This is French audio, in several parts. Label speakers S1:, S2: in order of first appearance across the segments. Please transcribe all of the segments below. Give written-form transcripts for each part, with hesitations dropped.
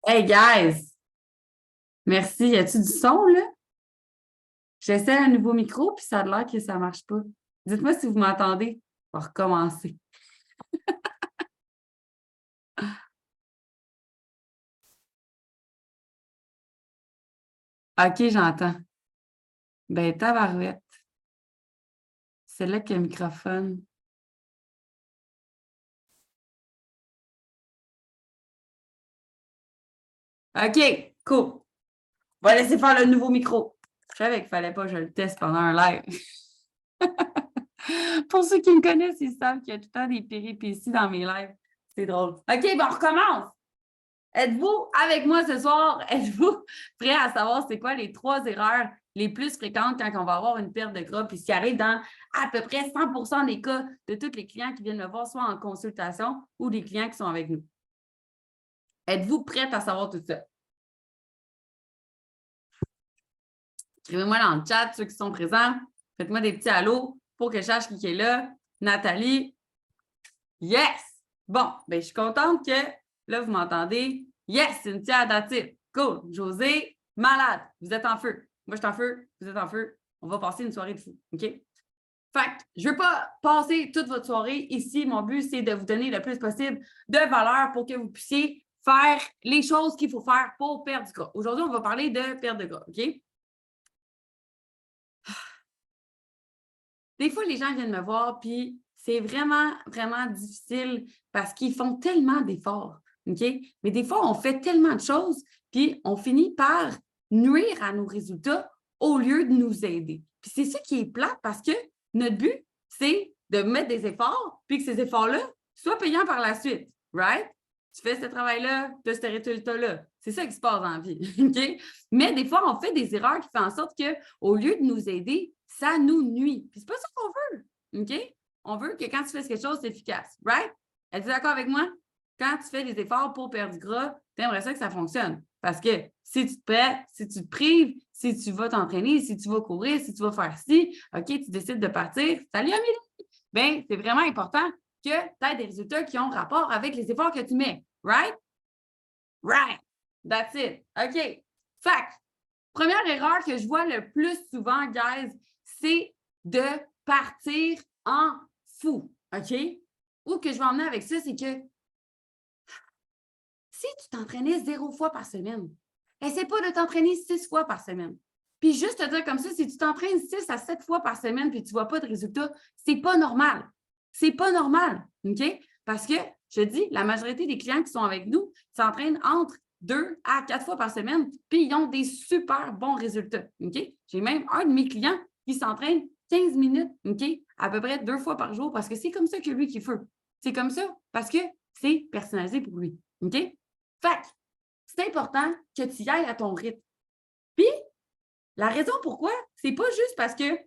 S1: Hey guys, merci. Y a-tu du son là? J'essaie un nouveau micro puis ça a l'air que ça marche pas. Dites-moi si vous m'entendez. On va recommencer. OK, j'entends. Ben, tabarouette. C'est là que le microphone. OK, cool. On va laisser faire le nouveau micro. Je savais qu'il fallait pas que je le teste pendant un live. Pour ceux qui me connaissent, ils savent qu'il y a tout le temps des péripéties dans mes lives. C'est drôle. OK, ben on recommence. Êtes-vous avec moi ce soir? Êtes-vous prêt à savoir c'est quoi les 3 erreurs les plus fréquentes quand on va avoir une perte de gras, puis ce qui arrive dans à peu près 100% des cas de tous les clients qui viennent me voir, soit en consultation ou des clients qui sont avec nous. Êtes-vous prête à savoir tout ça? Écrivez-moi dans le chat, ceux qui sont présents. Faites-moi des petits allos pour que je sache qui est là. Nathalie. Yes! Bon, ben, je suis contente que là, vous m'entendez. Yes, Cynthia, that's it. Cool. José, malade. Vous êtes en feu. Moi, je suis en feu. Vous êtes en feu. On va passer une soirée de fou. OK? Fait que je ne veux pas passer toute votre soirée ici. Mon but, c'est de vous donner le plus possible de valeur pour que vous puissiez faire les choses qu'il faut faire pour perdre du gras. Aujourd'hui, on va parler de perte de gras. OK? Des fois, les gens viennent me voir, puis c'est vraiment, vraiment difficile parce qu'ils font tellement d'efforts. OK? Mais des fois, on fait tellement de choses, puis on finit par nuire à nos résultats au lieu de nous aider. Puis c'est ça qui est plate parce que notre but, c'est de mettre des efforts, puis que ces efforts-là soient payants par la suite. Right? Tu fais ce travail-là, tu as ce résultat-là. C'est ça qui se passe en vie. OK? Mais des fois, on fait des erreurs qui font en sorte qu'au lieu de nous aider, ça nous nuit. Puis c'est pas ça qu'on veut. OK? On veut que quand tu fais quelque chose, c'est efficace. Right? Êtes-vous d'accord avec moi? Quand tu fais des efforts pour perdre du gras, tu aimerais ça que ça fonctionne. Parce que si tu te prêtes, si tu te prives, si tu vas t'entraîner, si tu vas courir, si tu vas faire ci, OK, tu décides de partir. Salut Amélie! Bien, c'est vraiment important que tu aies des résultats qui ont rapport avec les efforts que tu mets. Right? Right. That's it. OK. Fact. Première erreur que je vois le plus souvent, guys, c'est de partir en fou. OK? Où que je vais emmener avec ça, c'est que si tu t'entraînais 0 fois par semaine, essaie pas de t'entraîner 6 fois par semaine. Puis juste te dire comme ça, si tu t'entraînes 6 à 7 fois par semaine puis tu ne vois pas de résultat, c'est pas normal. C'est pas normal. OK? Parce que, je te dis, la majorité des clients qui sont avec nous s'entraînent entre 2 à 4 fois par semaine, puis ils ont des super bons résultats. OK? J'ai même un de mes clients qui s'entraîne 15 minutes, OK? À peu près 2 fois par jour parce que c'est comme ça que lui qui fait. C'est comme ça parce que c'est personnalisé pour lui. OK? Fait que c'est important que tu y ailles à ton rythme. Puis, la raison pourquoi, c'est pas juste parce que,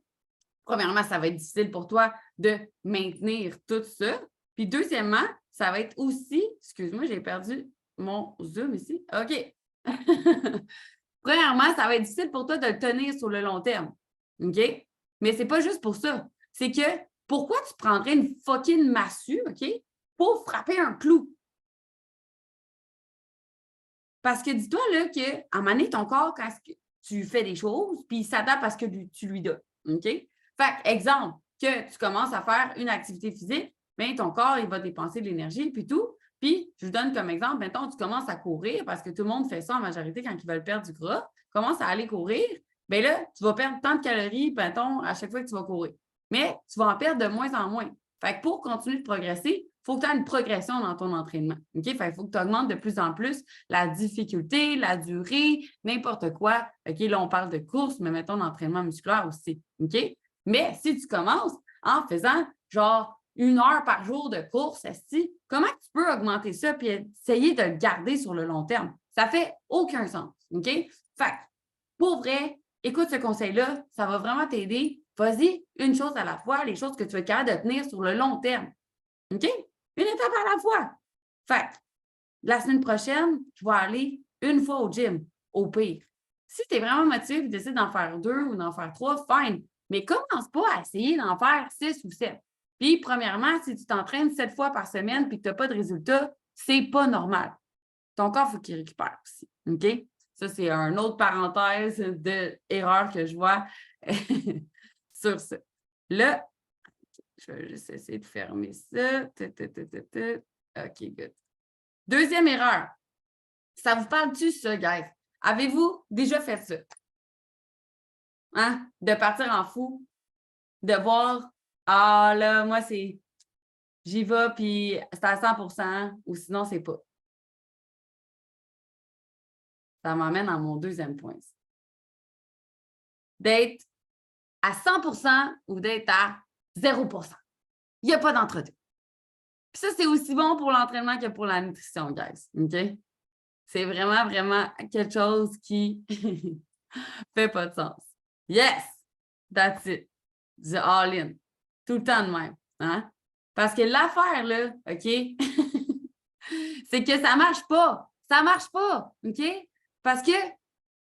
S1: premièrement, ça va être difficile pour toi de maintenir tout ça. Puis, deuxièmement, ça va être aussi, excuse-moi, j'ai perdu mon Zoom ici. OK. Premièrement, ça va être difficile pour toi de le tenir sur le long terme. OK? Mais c'est pas juste pour ça. C'est que pourquoi tu prendrais une fucking massue, OK, pour frapper un clou? Parce que dis-toi là qu'à un moment donné, ton corps, quand tu fais des choses, puis il s'adapte à ce que tu lui donnes. OK? Fait exemple, que tu commences à faire une activité physique, bien, ton corps, il va dépenser de l'énergie, puis tout. Puis, je vous donne comme exemple, mettons, tu commences à courir, parce que tout le monde fait ça en majorité quand ils veulent perdre du gras, commence à aller courir, bien là, tu vas perdre tant de calories, mettons, à chaque fois que tu vas courir. Mais tu vas en perdre de moins en moins. Fait que pour continuer de progresser, il faut que tu aies une progression dans ton entraînement. OK? Fait il faut que tu augmentes de plus en plus la difficulté, la durée, n'importe quoi. OK? Là, on parle de course, mais mettons d'entraînement musculaire aussi. OK? Mais si tu commences en faisant genre 1 heure par jour de course, comment tu peux augmenter ça et essayer de le garder sur le long terme? Ça fait aucun sens. OK? Fait pour vrai, écoute ce conseil-là, ça va vraiment t'aider. Vas-y, une chose à la fois, les choses que tu vas être capable de tenir sur le long terme. OK? Une étape à la fois. Fait la semaine prochaine, je vais aller 1 fois au gym, au pire. Si tu es vraiment motivé et tu décides d'en faire 2 ou d'en faire 3, fine. Mais commence pas à essayer d'en faire 6 ou 7. Puis, premièrement, si tu t'entraînes 7 fois par semaine et que tu n'as pas de résultat, c'est pas normal. ton corps, il faut qu'il récupère aussi. OK? Ça, c'est une autre parenthèse d'erreur que je vois sur ça. Là, je vais juste essayer de fermer ça. OK, good. Deuxième erreur. Ça vous parle-tu, ça, guys? Avez-vous déjà fait ça? Hein? De partir en fou, de voir, ah là, moi, c'est, j'y vais, puis c'est à 100%, ou sinon, c'est pas. Ça m'emmène à mon deuxième point. D'être à 100% ou d'être à 0%. Il n'y a pas d'entre-deux. Puis ça, c'est aussi bon pour l'entraînement que pour la nutrition, guys. OK? C'est vraiment, vraiment quelque chose qui fait pas de sens. Yes! That's it. The all-in. Tout le temps de même. Hein? Parce que l'affaire, là, OK? c'est que ça marche pas. Ça marche pas. OK? Parce que,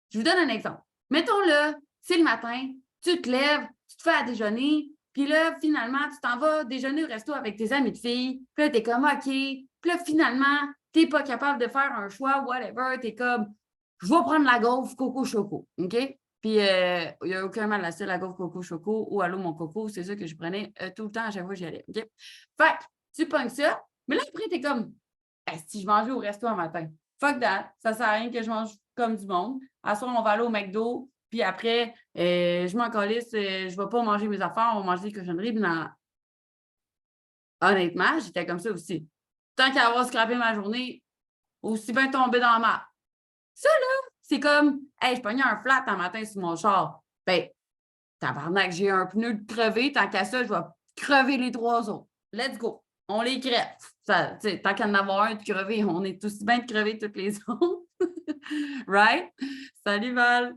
S1: je vous donne un exemple. Mettons-le, c'est le matin, tu te lèves, tu te fais à déjeuner, puis là, finalement, tu t'en vas déjeuner au resto avec tes amis de filles, puis là, t'es comme, OK, puis là, finalement, t'es pas capable de faire un choix, whatever, t'es comme, je vais prendre la gaufre coco-choco, OK? Puis, il n'y a aucun mal à ça, la gaufre coco-choco ou allô, mon coco, c'est ça que je prenais tout le temps à chaque fois que j'y allais, OK? Fait que, tu pognes ça, mais là, après, t'es comme, si je mangeais au resto un matin, fuck that, ça sert à rien que je mange comme du monde. À soir, on va aller au McDo, puis après, je m'en calisse, je ne vais pas manger mes affaires, on va manger des cochonneries. Honnêtement, j'étais comme ça aussi. Tant qu'à avoir scrappé ma journée, aussi bien tomber dans la map. Ça, là, c'est comme, hey, je pognais un flat un matin sur mon char. Ben, tabarnak, j'ai un pneu de crevé, tant qu'à ça, je vais crever les 3 autres. Let's go. On les crève. Ça, tant qu'à en avoir un de crevé, on est aussi bien de crever toutes les autres. Right? Salut Val.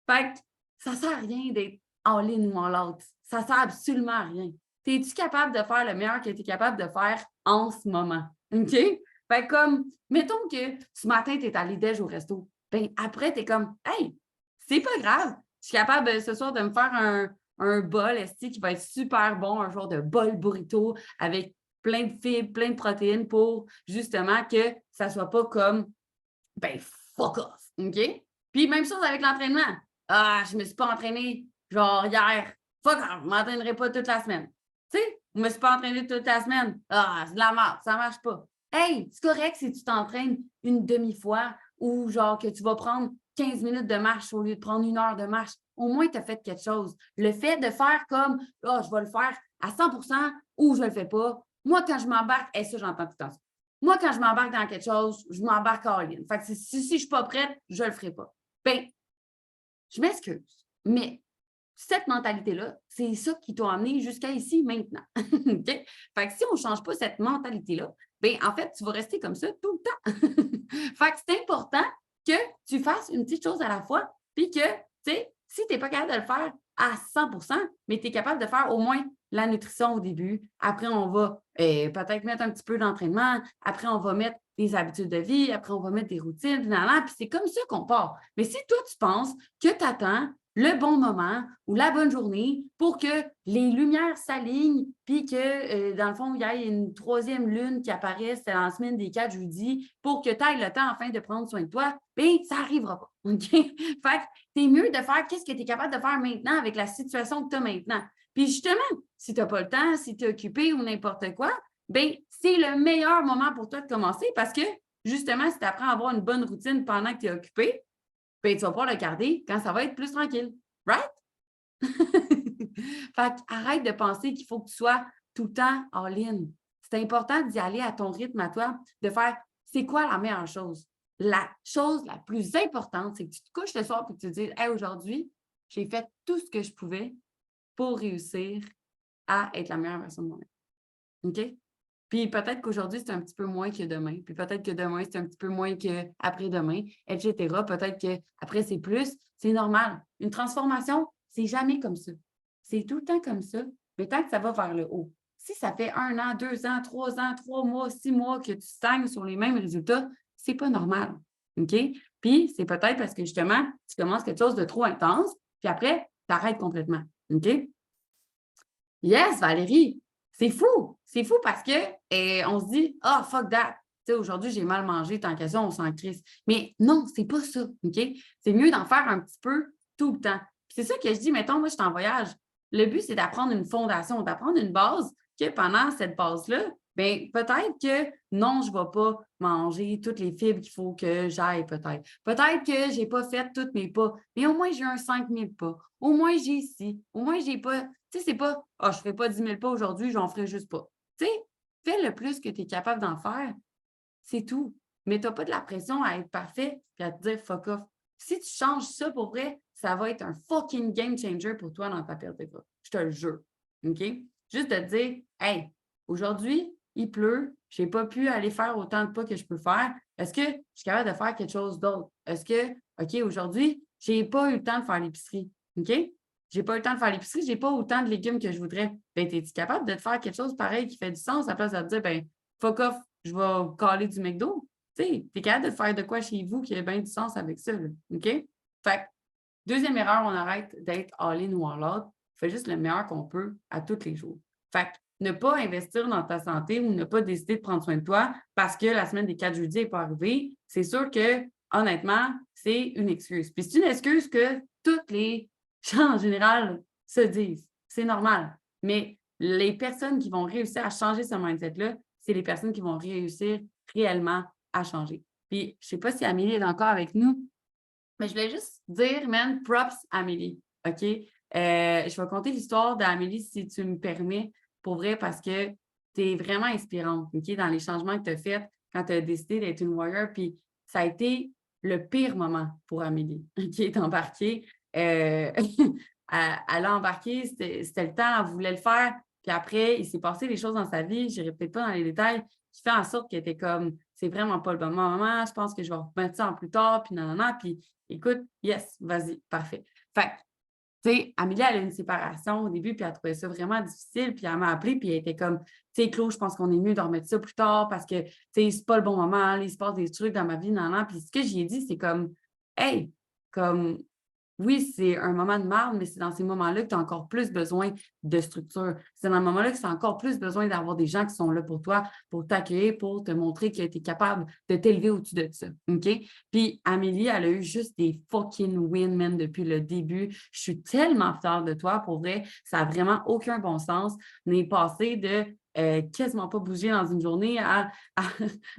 S1: Fait que ça ne sert à rien d'être en ligne ou en l'autre. Ça ne sert absolument à rien. Es-tu capable de faire le meilleur que tu es capable de faire en ce moment? OK? Fait que comme, mettons que ce matin, tu es allé déj au resto. Ben après, tu es comme, hey, c'est pas grave. Je suis capable ce soir de me faire un bol esti qui va être super bon, un genre de bol burrito avec plein de fibres, plein de protéines pour justement que ça ne soit pas comme, ben fuck off. OK? Puis même chose avec l'entraînement. Ah, je ne me suis pas entraînée genre hier. Fuck off, je ne m'entraînerai pas toute la semaine. Tu sais, je ne me suis pas entraînée toute la semaine. Ah, c'est de la merde, ça ne marche pas. Hey, c'est correct si tu t'entraînes une demi-fois ou genre que tu vas prendre 15 minutes de marche au lieu de prendre 1 heure de marche. Au moins, tu as fait quelque chose. Le fait de faire comme, ah, je vais le faire à 100% ou je ne le fais pas. Moi, quand je m'embarque, et ça, j'entends tout le temps ça. Moi, quand je m'embarque dans quelque chose, je m'embarque en ligne. Fait que si je ne suis pas prête, je ne le ferai pas. Bien, je m'excuse, mais cette mentalité-là, c'est ça qui t'a amené jusqu'à ici maintenant. Okay? Fait que si on ne change pas cette mentalité-là, bien, en fait, tu vas rester comme ça tout le temps. Fait que c'est important que tu fasses une petite chose à la fois, puis que, tu sais, si tu n'es pas capable de le faire à 100%, mais tu es capable de faire au moins la nutrition au début. Après, on va peut-être mettre un petit peu d'entraînement. Après, on va mettre des habitudes de vie. Après, on va mettre des routines. Puis c'est comme ça qu'on part. Mais si toi, tu penses que tu attends le bon moment ou la bonne journée pour que les lumières s'alignent, puis que, dans le fond, il y ait une 3e lune qui apparaisse en semaine des 4 jeudis pour que tu ailles le temps enfin de prendre soin de toi, bien, ça n'arrivera pas. OK? Fait que c'est mieux de faire qu'est-ce que tu es capable de faire maintenant avec la situation que tu as maintenant. Puis justement, si tu n'as pas le temps, si tu es occupé ou n'importe quoi, bien, c'est le meilleur moment pour toi de commencer parce que, justement, si tu apprends à avoir une bonne routine pendant que tu es occupé, bien, tu vas pouvoir le garder quand ça va être plus tranquille. Right? Fait arrête de penser qu'il faut que tu sois tout le temps en ligne. C'est important d'y aller à ton rythme à toi, de faire c'est quoi la meilleure chose? La chose la plus importante, c'est que tu te couches le soir et que tu te dises hey, aujourd'hui, j'ai fait tout ce que je pouvais pour réussir à être la meilleure version de moi-même. OK? Puis peut-être qu'aujourd'hui, c'est un petit peu moins que demain. Puis peut-être que demain, c'est un petit peu moins qu'après-demain, etc. Peut-être qu'après, c'est plus. C'est normal. Une transformation, c'est jamais comme ça. C'est tout le temps comme ça, mais tant que ça va vers le haut. Si ça fait 1 an, 2 ans, 3 ans, 3 mois, 6 mois que tu stagnes sur les mêmes résultats, c'est pas normal. OK? Puis c'est peut-être parce que justement, tu commences quelque chose de trop intense, puis après, tu arrêtes complètement. OK? Yes, Valérie! C'est fou! C'est fou parce que on se dit « Ah, fuck that! sais, aujourd'hui, j'ai mal mangé, tant qu'à ça, on s'en crisse. Mais non, c'est pas ça, OK? C'est mieux d'en faire un petit peu tout le temps. C'est ça que je dis, mettons, moi, je suis en voyage. Le but, c'est d'apprendre une fondation, d'apprendre une base que pendant cette base-là, bien, peut-être que non, je ne vais pas manger toutes les fibres qu'il faut que j'aille, peut-être. Peut-être que je n'ai pas fait tous mes pas, mais au moins, j'ai un 5 000 pas. Au moins, j'ai ici. Au moins, j'ai pas. Tu sais, c'est pas, je ne ferai pas 10 000 pas aujourd'hui, j'en ferai juste pas. Tu sais, fais le plus que tu es capable d'en faire. C'est tout. Mais tu n'as pas de la pression à être parfait et à te dire fuck off. Si tu changes ça pour vrai, ça va être un fucking game changer pour toi dans ta perte de gras. Je te le jure. OK? Juste de te dire, hey, aujourd'hui, il pleut, je n'ai pas pu aller faire autant de pas que je peux faire. Est-ce que je suis capable de faire quelque chose d'autre? Est-ce que, OK, aujourd'hui, je n'ai pas eu le temps de faire l'épicerie. OK? J'ai pas eu le temps de faire l'épicerie, j'ai pas autant de légumes que je voudrais. Ben, es-tu capable de te faire quelque chose pareil qui fait du sens à la place de te dire, ben, fuck off, je vais caler du McDo. Tu sais, t'es capable de faire de quoi chez vous qui a bien du sens avec ça, là. OK? Fait que, deuxième erreur, on arrête d'être all-in ou all-out. On fait juste le meilleur qu'on peut à tous les jours. Fait que, ne pas investir dans ta santé ou ne pas décider de prendre soin de toi parce que la semaine des 4 jeudis n'est pas arrivée, c'est sûr que, honnêtement, c'est une excuse. Puis c'est une excuse que toutes les gens en général se disent. C'est normal. Mais les personnes qui vont réussir à changer ce mindset-là, c'est les personnes qui vont réussir réellement à changer. Puis, je ne sais pas si Amélie est encore avec nous, mais je voulais juste dire, man, props Amélie, OK? Je vais conter l'histoire d'Amélie si tu me permets, pour vrai, parce que tu es vraiment inspirante, OK, dans les changements que tu as faits quand tu as décidé d'être une warrior. Puis, ça a été le pire moment pour Amélie, OK, d'embarquer. Elle a embarqué, c'était le temps, elle voulait le faire. Puis après, il s'est passé des choses dans sa vie, je n'irai peut-être pas dans les détails, qui fait en sorte qu'elle était comme, c'est vraiment pas le bon moment, je pense que je vais remettre ça en plus tard, puis non. Puis écoute, yes, vas-y, parfait. Fait que, tu sais, Amélie, elle a une séparation au début, puis elle trouvait ça vraiment difficile, puis elle m'a appelé, puis elle était comme, tu sais, Claude, je pense qu'on est mieux de remettre ça plus tard parce que, tu sais, c'est pas le bon moment, là, il se passe des trucs dans ma vie, non. Puis ce que j'y ai dit, c'est comme, hey, comme, oui, c'est un moment de marde, mais c'est dans ces moments-là que tu as encore plus besoin de structure. C'est dans ce moment-là que tu as encore plus besoin d'avoir des gens qui sont là pour toi, pour t'accueillir, pour te montrer que tu es capable de t'élever au-dessus de ça. OK? Puis Amélie, elle a eu juste des fucking wins, man, depuis le début. Je suis tellement fière de toi. Pour vrai, ça n'a vraiment aucun bon sens. On est passé de quasiment pas bouger dans une journée à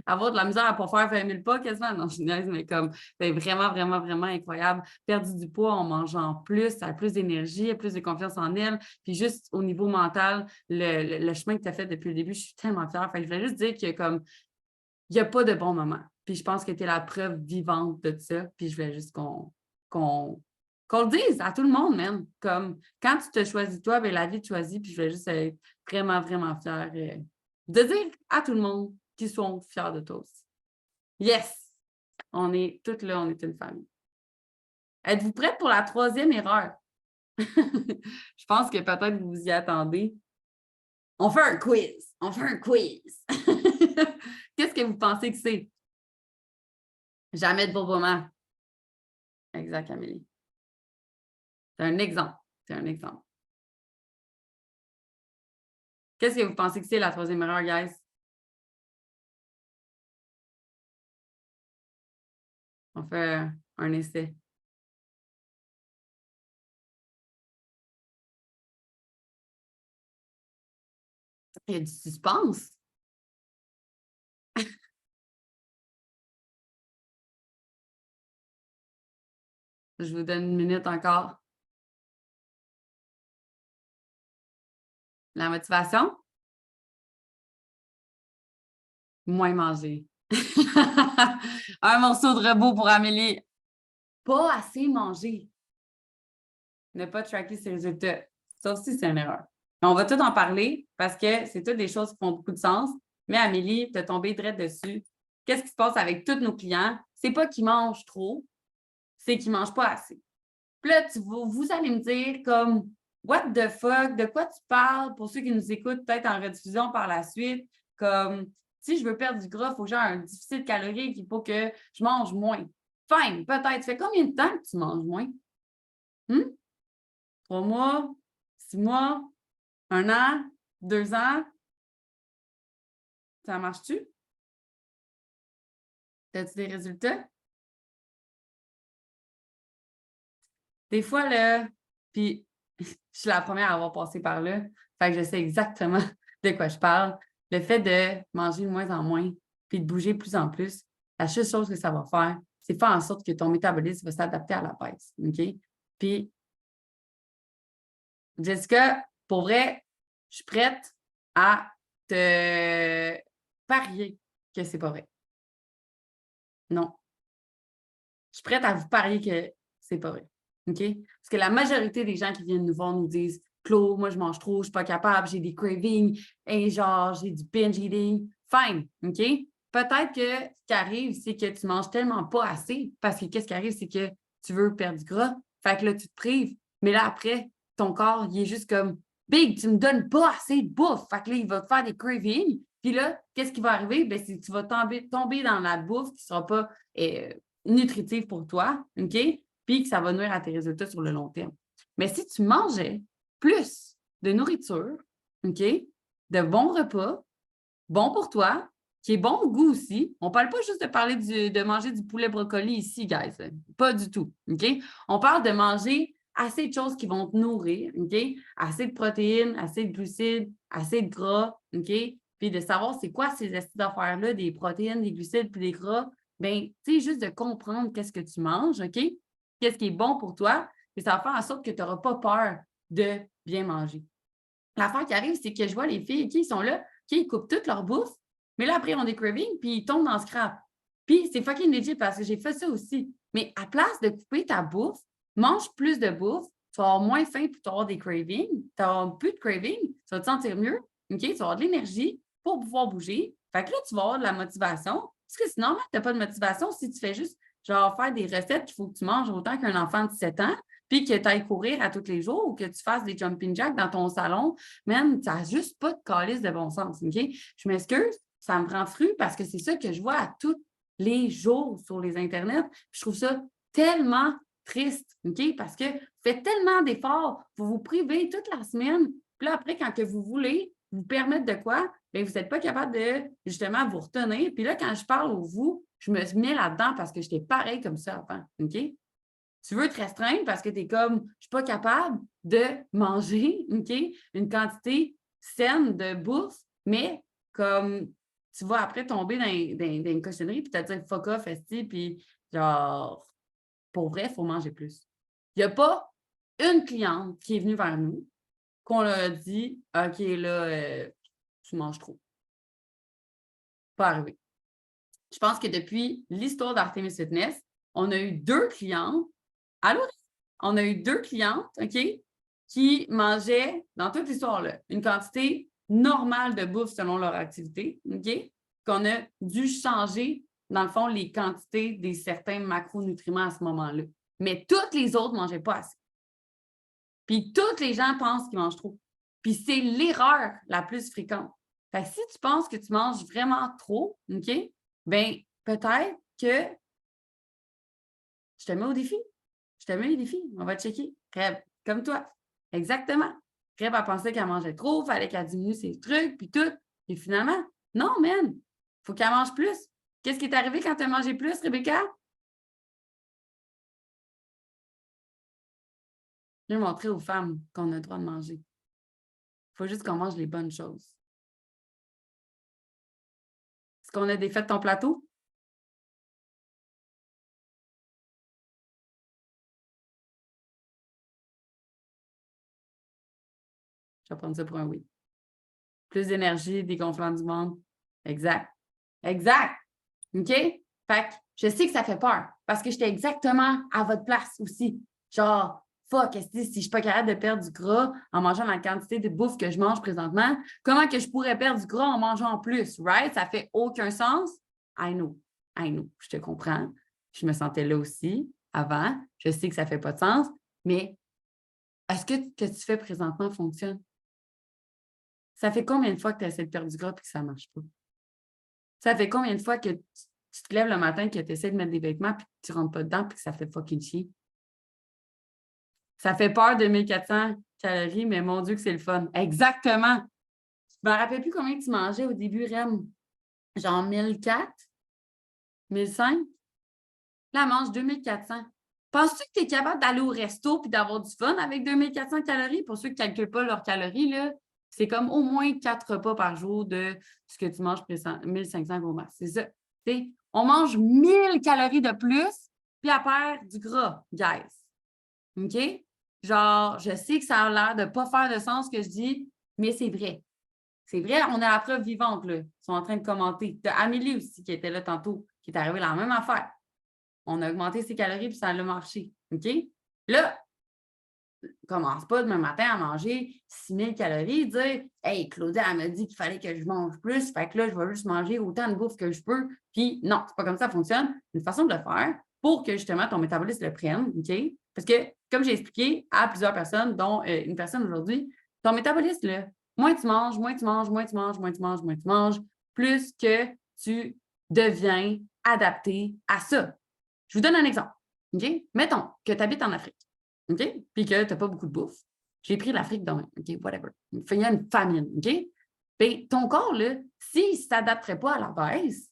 S1: avoir de la misère à ne pas faire 20 000 pas quasiment. Non, je niaise, mais comme c'est vraiment, vraiment, vraiment incroyable. Perdu du poids en mangeant plus, elle a plus d'énergie, elle a plus de confiance en elle. Puis juste au niveau mental, le chemin que tu as fait depuis le début, je suis tellement fière. Fait que je voulais juste dire que comme il n'y a pas de bon moment. Puis je pense que tu es la preuve vivante de ça. Puis je voulais juste qu'on le dise à tout le monde, même. Comme quand tu te choisis toi, bien, la vie te choisit. Puis je voulais juste être vraiment, vraiment fière de dire à tout le monde qu'ils sont fiers de toi aussi. Yes! On est toutes là, on est une famille. Êtes-vous prête pour la troisième erreur? Je pense que peut-être vous vous y attendez. On fait un quiz. On fait un quiz. Qu'est-ce que vous pensez que c'est? Jamais de beau moment. Exact, Amélie. C'est un exemple. C'est un exemple. Qu'est-ce que vous pensez que c'est la troisième erreur, guys? On fait un essai. Il y a du suspense. Je vous donne une minute encore. La motivation? Moins manger. Un morceau de robot pour Amélie. Pas assez manger. Ne pas tracker ses résultats. Ça aussi, c'est une erreur. Mais on va tout en parler parce que c'est toutes des choses qui font beaucoup de sens. Mais Amélie, tu es tombée direct dessus. Qu'est-ce qui se passe avec tous nos clients? C'est pas qu'ils mangent trop, c'est qu'ils ne mangent pas assez. Puis là, vous allez me dire comme what the fuck, de quoi tu parles pour ceux qui nous écoutent peut-être en rediffusion par la suite, comme si je veux perdre du gras, il faut que j'ai un déficit calorique, il faut que je mange moins. Fine, peut-être. Ça fait combien de temps que tu manges moins? 3 mois, 6 mois, 1 an, 2 ans? Ça marche-tu? As-tu des résultats? Des fois, là, puis je suis la première à avoir passé par là, fait que je sais exactement de quoi je parle. Le fait de manger de moins en moins, puis de bouger de plus en plus, la seule chose que ça va faire, c'est faire en sorte que ton métabolisme va s'adapter à la baisse, OK? Puis, Jessica, pour vrai, je suis prête à te parier que c'est pas vrai. Non. Je suis prête à vous parier que c'est pas vrai. OK? Parce que la majorité des gens qui viennent nous voir nous disent Claude, moi, je mange trop, je suis pas capable, j'ai des cravings, et genre, j'ai du binge eating. Fine. OK? Peut-être que ce qui arrive, c'est que tu manges tellement pas assez, parce que qu'est-ce qui arrive, c'est que tu veux perdre du gras. Fait que là, tu te prives. Mais là, après, ton corps, il est juste comme Big, tu me donnes pas assez de bouffe. Fait que là, il va te faire des cravings. Puis là, qu'est-ce qui va arriver? Ben, c'est que tu vas tomber dans la bouffe qui sera pas nutritive pour toi, OK? Puis que ça va nuire à tes résultats sur le long terme. Mais si tu mangeais plus de nourriture, OK? De bons repas, bon pour toi, qui est bon au goût aussi. On ne parle pas juste de parler de manger du poulet brocoli ici, guys. Pas du tout, OK? On parle de manger assez de choses qui vont te nourrir, OK? Assez de protéines, assez de glucides, assez de gras, OK? Puis de savoir c'est quoi ces acides d'affaires-là, des protéines, des glucides, puis des gras. Bien, tu sais, juste de comprendre qu'est-ce que tu manges, OK? Qu'est-ce qui est bon pour toi, et ça va faire en sorte que tu n'auras pas peur de bien manger. L'affaire qui arrive, c'est que je vois les filles qui sont là, qui coupent toute leur bouffe, mais là, après, ils ont des cravings, puis ils tombent dans le scrap. Puis c'est fucking legit parce que j'ai fait ça aussi. Mais à place de couper ta bouffe, mange plus de bouffe, tu vas avoir moins faim pour avoir des cravings, tu vas avoir plus de cravings, tu vas te sentir mieux, OK? Tu vas avoir de l'énergie pour pouvoir bouger. Fait que là, tu vas avoir de la motivation. Parce que sinon, tu n'as pas de motivation si tu fais juste genre faire des recettes qu'il faut que tu manges autant qu'un enfant de 7 ans, puis que tu ailles courir à tous les jours ou que tu fasses des jumping jacks dans ton salon, même, ça n'a juste pas de calice de bon sens, OK? Je m'excuse, ça me rend fru parce que c'est ça que je vois à tous les jours sur les internets. Je trouve ça tellement triste, OK? Parce que vous faites tellement d'efforts, vous vous privez toute la semaine, puis là, après, quand que vous voulez vous permettre de quoi, bien, vous n'êtes pas capable de, justement, vous retenir. Puis là, quand je parle au vous, je me mets là-dedans parce que j'étais pareil comme ça avant, OK? Tu veux te restreindre parce que tu es comme, je ne suis pas capable de manger, OK, une quantité saine de bouffe, mais comme tu vas après tomber dans une cochonnerie puis tu vas te dire fuck off, esti, puis genre, pour vrai, il faut manger plus. Il n'y a pas une cliente qui est venue vers nous qu'on leur a dit, OK, là, tu manges trop. Pas arrivé. Je pense que depuis l'histoire d'Artemis Fitness, on a eu 2 clientes. Allô? On a eu 2 clientes, OK, qui mangeaient, dans toute l'histoire-là, une quantité normale de bouffe selon leur activité, OK, qu'on a dû changer, dans le fond, les quantités des certains macronutriments à ce moment-là. Mais toutes les autres ne mangeaient pas assez. Puis toutes les gens pensent qu'ils mangent trop. Puis c'est l'erreur la plus fréquente. Fait que si tu penses que tu manges vraiment trop, OK, bien, peut-être que je te mets au défi. Je te mets au défi. On va checker. Crève, comme toi. Exactement. Crève, elle pensait qu'elle mangeait trop, il fallait qu'elle diminue ses trucs, puis tout. Et finalement, non, man. Il faut qu'elle mange plus. Qu'est-ce qui est arrivé quand tu as mangé plus, Rebecca? Je vais montrer aux femmes qu'on a le droit de manger. Il faut juste qu'on mange les bonnes choses. Est-ce qu'on a défait ton plateau? Je vais prendre ça pour un oui. Plus d'énergie, dégonflant du monde. Exact. Exact. OK? Fait que je sais que ça fait peur parce que j'étais exactement à votre place aussi. Genre, fuck, si je ne suis pas capable de perdre du gras en mangeant la quantité de bouffe que je mange présentement, comment que je pourrais perdre du gras en mangeant plus, right? Ça fait aucun sens. I know. I know. Je te comprends. Je me sentais là aussi avant. Je sais que ça ne fait pas de sens, mais est-ce que ce que tu fais présentement fonctionne? Ça fait combien de fois que tu essaies de perdre du gras et que ça ne marche pas? Ça fait combien de fois que tu te lèves le matin, que tu essaies de mettre des vêtements puis que tu ne rentres pas dedans puis que ça fait fucking chier? Ça fait peur de 1400 calories, mais mon Dieu que c'est le fun. Exactement. Je ne me rappelle plus combien tu mangeais au début, Rem. Genre 1004? 1005? Là, elle mange 2400. Penses-tu que tu es capable d'aller au resto et d'avoir du fun avec 2400 calories? Pour ceux qui ne calculent pas leurs calories, là, c'est comme au moins 4 repas par jour de ce que tu manges, 1500 gros max. C'est ça. T'sais, on mange 1000 calories de plus, puis elle perd du gras, guys. OK? Genre, je sais que ça a l'air de ne pas faire de sens ce que je dis, mais c'est vrai. C'est vrai, on a la preuve vivante, là. Ils sont en train de commenter. Tu as Amélie aussi qui était là tantôt, qui est arrivée la même affaire. On a augmenté ses calories, puis ça a marché. OK? Là, commence pas demain matin à manger 6000 calories, dire Hey, Claudia, elle m'a dit qu'il fallait que je mange plus, fait que là, je vais juste manger autant de bouffe que je peux. Puis non, c'est pas comme ça que ça fonctionne. Une façon de le faire pour que justement ton métabolisme le prenne, OK? Parce que, comme j'ai expliqué à plusieurs personnes, dont une personne aujourd'hui, ton métabolisme, là, moins tu manges, moins tu manges, moins tu manges, moins tu manges, moins tu manges, plus que tu deviens adapté à ça. Je vous donne un exemple. OK? Mettons que tu habites en Afrique. OK? Puis que tu n'as pas beaucoup de bouffe. J'ai pris l'Afrique demain. OK? Whatever. Il y a une famine. OK? Bien, ton corps, là, s'il ne s'adapterait pas à la baisse,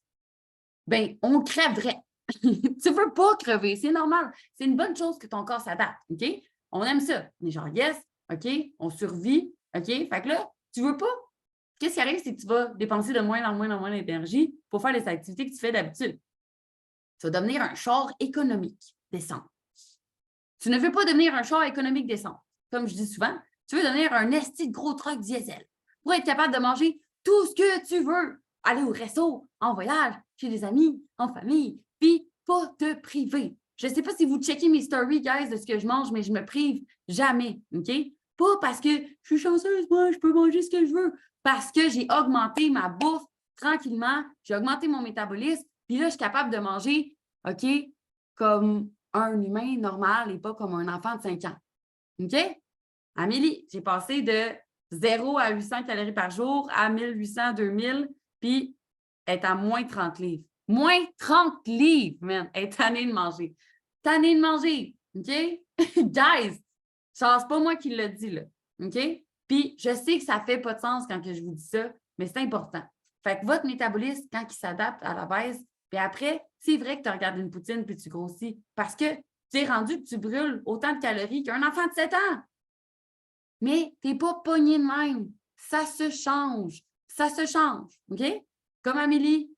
S1: bien, on crèverait. Tu ne veux pas crever. C'est normal. C'est une bonne chose que ton corps s'adapte. OK? On aime ça. On est genre, yes, OK? On survit. OK? Fait que là, tu ne veux pas. Qu'est-ce qui arrive, c'est que tu vas dépenser de moins en moins en moins d'énergie pour faire les activités que tu fais d'habitude. Tu vas devenir un char économique d'essence. Tu ne veux pas devenir un char économique d'essence. Comme je dis souvent, tu veux devenir un esti de gros truck diesel pour être capable de manger tout ce que tu veux. Aller au resto, en voyage, chez des amis, en famille, puis pas te priver. Je ne sais pas si vous checkez mes stories, guys, de ce que je mange, mais je me prive jamais, OK? Pas parce que je suis chanceuse, moi, je peux manger ce que je veux. Parce que j'ai augmenté ma bouffe tranquillement, j'ai augmenté mon métabolisme, puis là, je suis capable de manger, OK, comme un humain normal et pas comme un enfant de 5 ans. OK? Amélie, j'ai passé de 0 à 800 calories par jour à 1800, 2000, puis elle est à moins 30 livres. Moins 30 livres, man! Elle est tannée de manger. Tannée de manger, OK? Guys, c'est pas moi qui l'ai dit, là. OK? Puis je sais que ça fait pas de sens quand que je vous dis ça, mais c'est important. Fait que votre métabolisme, quand il s'adapte à la baisse, puis après, c'est vrai que tu regardes une poutine puis tu grossis parce que tu es rendu que tu brûles autant de calories qu'un enfant de 7 ans. Mais tu n'es pas pogné de même. Ça se change. Ça se change. OK? Comme Amélie,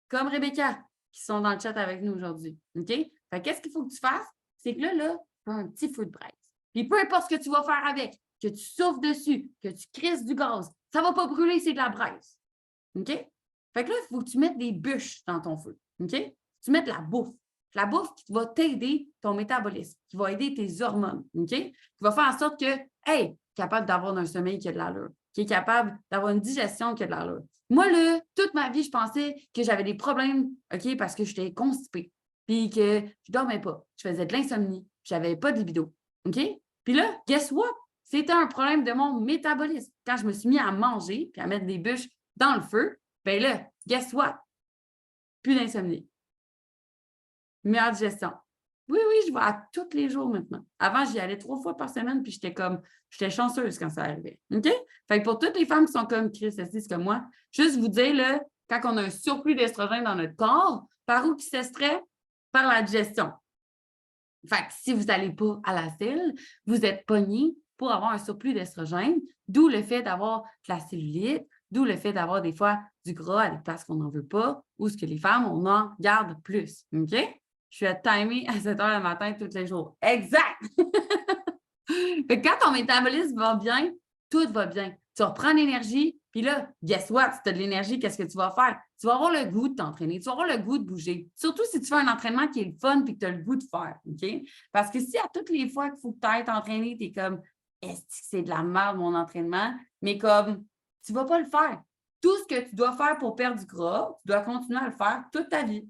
S1: comme Rebecca, qui sont dans le chat avec nous aujourd'hui. OK? Fait qu'est-ce qu'il faut que tu fasses? C'est que là, tu as un petit feu de braise. Puis peu importe ce que tu vas faire avec, que tu souffles dessus, que tu crisses du gaz, ça ne va pas brûler, c'est de la braise. OK? Fait que là, il faut que tu mettes des bûches dans ton feu. OK? Tu mets de la bouffe. La bouffe qui va t'aider ton métabolisme, qui va aider tes hormones. OK? Qui va faire en sorte que, hey, capable d'avoir un sommeil qui a de l'allure, qui est capable d'avoir une digestion qui a de l'allure. Moi, là, toute ma vie, je pensais que j'avais des problèmes, OK, parce que j'étais constipée, puis que je dormais pas. Je faisais de l'insomnie, j'avais pas de libido. OK? Puis là, guess what? C'était un problème de mon métabolisme. Quand je me suis mis à manger puis à mettre des bûches dans le feu, bien là, guess what? Plus d'insomnie. Meilleure digestion. Oui, oui, je vais à tous les jours maintenant. Avant, j'y allais 3 fois par semaine, puis j'étais chanceuse quand ça arrivait. OK? Fait que pour toutes les femmes qui sont comme Chris, c'est comme moi, juste vous dire, là, quand on a un surplus d'estrogène dans notre corps, par où qui s'extrait? Par la digestion. Fait que si vous n'allez pas à la selle, vous êtes pogné pour avoir un surplus d'estrogène, d'où le fait d'avoir de la cellulite, d'où le fait d'avoir des fois du gras à des places qu'on n'en veut pas, ou ce que les femmes, on en garde plus. OK? Je suis à timer à 7 heures le matin tous les jours. Exact! Fait que quand ton métabolisme va bien, tout va bien. Tu reprends l'énergie, puis là, guess what? Si tu as de l'énergie, qu'est-ce que tu vas faire? Tu vas avoir le goût de t'entraîner, tu vas avoir le goût de bouger. Surtout si tu fais un entraînement qui est le fun et que tu as le goût de faire. OK? Parce que si à toutes les fois qu'il faut que tu ailles t'entraîner, tu es comme est-ce que c'est de la merde mon entraînement? Mais comme tu ne vas pas le faire. Tout ce que tu dois faire pour perdre du gras, tu dois continuer à le faire toute ta vie.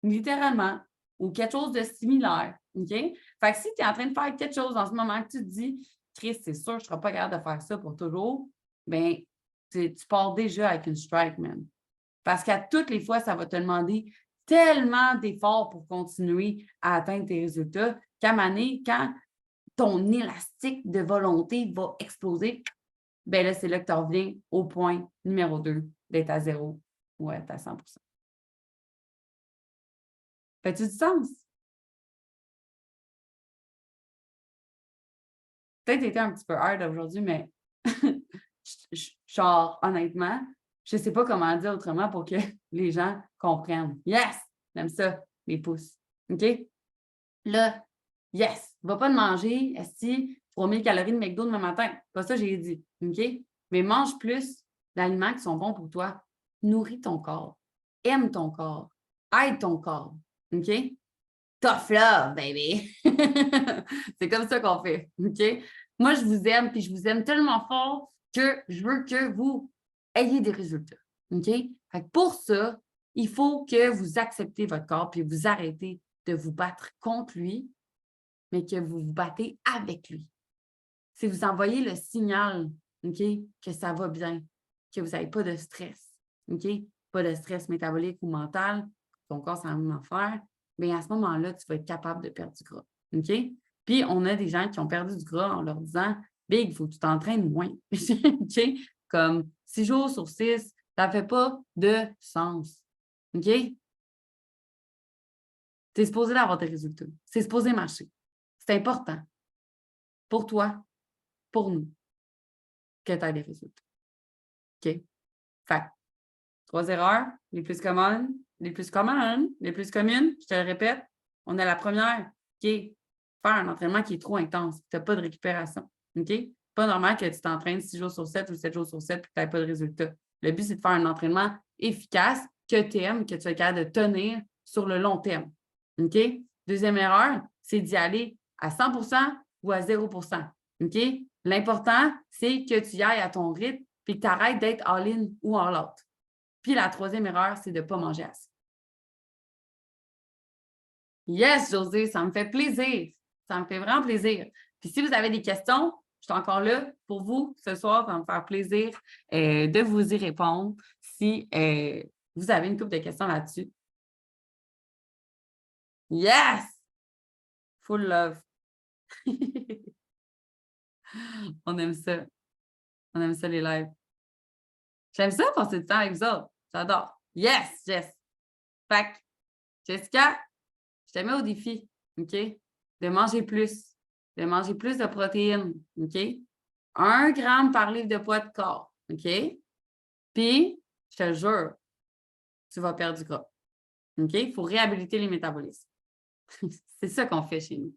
S1: Littéralement. Ou quelque chose de similaire. OK? Fait que si tu es en train de faire quelque chose en ce moment que tu te dis, Chris, c'est sûr, je ne serai pas capable de faire ça pour toujours, bien, tu pars déjà avec une strike, man. Parce qu'à toutes les fois, ça va te demander tellement d'efforts pour continuer à atteindre tes résultats qu'à un moment donné, quand ton élastique de volonté va exploser, bien là, c'est là que tu reviens au point numéro 2, d'être à 0 ou être à 100%. Fait-tu du sens? Peut-être été un petit peu hard aujourd'hui, mais genre, honnêtement, je ne sais pas comment dire autrement pour que les gens comprennent. Yes! J'aime ça, les pouces. OK? Là, yes! Va pas te manger, esti, 3000 calories de McDo demain matin. Pas ça, j'ai dit. OK? Mais mange plus d'aliments qui sont bons pour toi. Nourris ton corps. Aime ton corps. Aide ton corps. OK? Tough love, baby! C'est comme ça qu'on fait. OK? Moi, je vous aime, puis je vous aime tellement fort que je veux que vous ayez des résultats. OK? Fait que pour ça, il faut que vous acceptez votre corps, puis vous arrêtez de vous battre contre lui, mais que vous vous battez avec lui. Si vous envoyez le signal, OK, que ça va bien, que vous n'avez pas de stress, OK? Pas de stress métabolique ou mental, ton corps, c'est la même affaire, bien à ce moment-là, tu vas être capable de perdre du gras. OK? Puis, on a des gens qui ont perdu du gras en leur disant Big, il faut que tu t'entraînes moins. OK? Comme 6 jours sur 6, ça ne fait pas de sens. OK? Tu es supposé d'avoir des résultats. C'est supposé marcher. C'est important pour toi, pour nous, que tu aies des résultats. OK? Fait 3 erreurs, les plus communes, je te le répète. On a la première qui est faire un entraînement qui est trop intense, tu n'as pas de récupération. OK? Pas normal que tu t'entraînes 6 jours sur 7 ou 7 jours sur 7 et que tu n'aies pas de résultat. Le but, c'est de faire un entraînement efficace que tu aimes, que tu es capable de tenir sur le long terme. OK? Deuxième erreur, c'est d'y aller à 100 ou à 0 OK? L'important, c'est que tu y ailles à ton rythme puis que tu arrêtes d'être all-in ou all-out. Puis la troisième erreur, c'est de ne pas manger assez. Yes, Josée, ça me fait plaisir. Ça me fait vraiment plaisir. Puis si vous avez des questions, je suis encore là pour vous ce soir. Ça va me faire plaisir de vous y répondre si vous avez une couple de questions là-dessus. Yes! Full love. On aime ça. On aime ça, les lives. J'aime ça passer du temps avec vous autres. J'adore. Yes, yes. Fait que, Jessica, je te mets au défi, OK? De manger plus. De manger plus de protéines, OK? 1 gramme par livre de poids de corps, OK? Puis, je te jure, tu vas perdre du gras. OK? Il faut réhabiliter les métabolismes. C'est ça qu'on fait chez nous.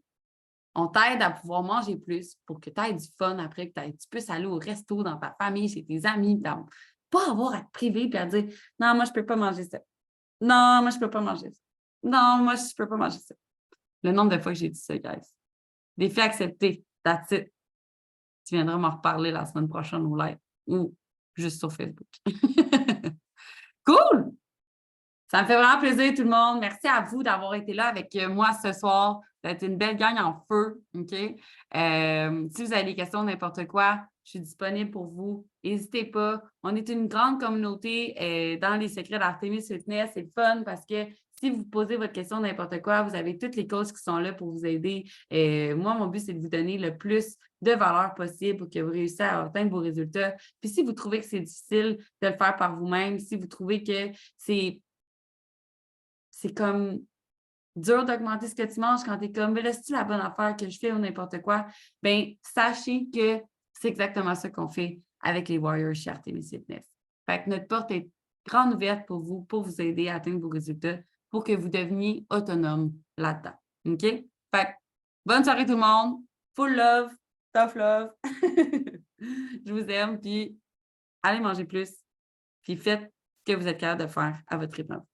S1: On t'aide à pouvoir manger plus pour que tu aies du fun après, que tu puisses aller au resto dans ta famille, chez tes amis, pas avoir à te priver et à dire non, moi, je ne peux pas manger ça. Non, moi, je ne peux pas manger ça. Non, moi, je ne peux pas manger ça. Le nombre de fois que j'ai dit ça, guys. Défi accepté. That's it. Tu viendras m'en reparler la semaine prochaine au live ou juste sur Facebook. Cool! Ça me fait vraiment plaisir, tout le monde. Merci à vous d'avoir été là avec moi ce soir. Ça a été une belle gang en feu. OK? Si vous avez des questions, n'importe quoi, je suis disponible pour vous. N'hésitez pas. On est une grande communauté dans les secrets d'Artemis Fitness. C'est fun parce que si vous posez votre question n'importe quoi, vous avez toutes les causes qui sont là pour vous aider. Moi, mon but, c'est de vous donner le plus de valeur possible pour que vous réussissiez à atteindre vos résultats. Puis si vous trouvez que c'est difficile de le faire par vous-même, si vous trouvez que c'est comme dur d'augmenter ce que tu manges quand tu es comme, mais là, c'est-tu la bonne affaire que je fais ou n'importe quoi? Bien, sachez que c'est exactement ça qu'on fait avec les Warriors chez Artemis Fitness. Fait que notre porte est grande ouverte pour vous aider à atteindre vos résultats, pour que vous deveniez autonome là-dedans. OK? Fait que bonne soirée tout le monde. Full love, tough love. Je vous aime, puis allez manger plus, puis faites ce que vous êtes capable de faire à votre rythme.